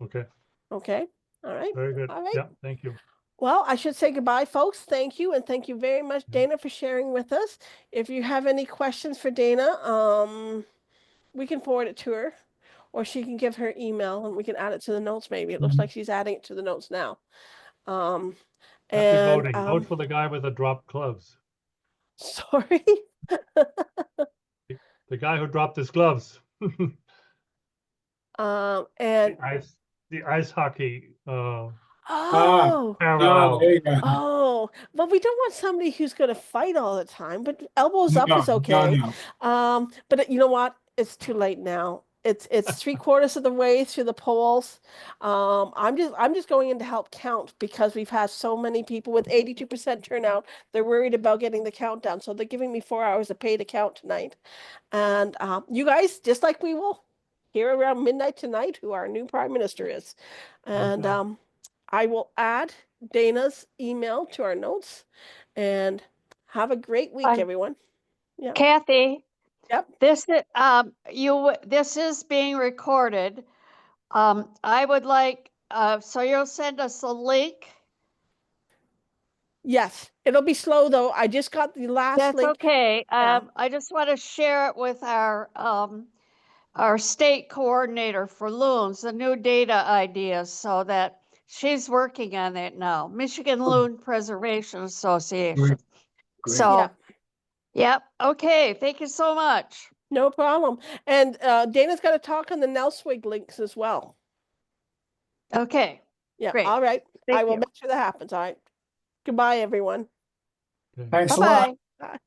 Okay, Okay, all right. very good. All right. Yeah, thank you. Well, I should say goodbye, folks. Thank you, and thank you very much, Dana, for sharing with us. If you have any questions for Dana, we can forward it to her, or she can give her email, and we can add it to the notes. Maybe it looks like she's adding it to the notes now. Happy And voting. Vote for the guy with the dropped gloves. sorry. The guy who dropped his gloves. And The ice hockey oh, parallel. there you go. oh, well, we don't want somebody who's going to fight all the time, but elbows up is No, okay. no. But you know what? It's too late now. It's 3/4 of the way through the polls. I'm just going in to help count because we've had so many people with 82% turnout. They're worried about getting the countdown, so they're giving me 4 hours of pay to count tonight. And you guys, just like we will hear around midnight tonight, who our new prime minister is, and Okay. I will add Dana's email to our notes. And have a great week, everyone. Yeah. Kathy, Yep. this is this is being recorded. I would like so you'll send us a link. Yes, it'll be slow though. I just got the last That's link. okay. Yeah. I just want to share it with our state coordinator for loons, the new data ideas, so that she's working on it now. Michigan Loon Preservation Association. Great. So, Yeah. yep. Okay. Thank you so much. No problem. And Dana's got to talk on the Nelswig links as well. Okay. Yeah. Great. All right. Thank I will you. make sure that happens. All right. Goodbye, everyone. Okay. Thanks a lot. Bye-bye. Bye.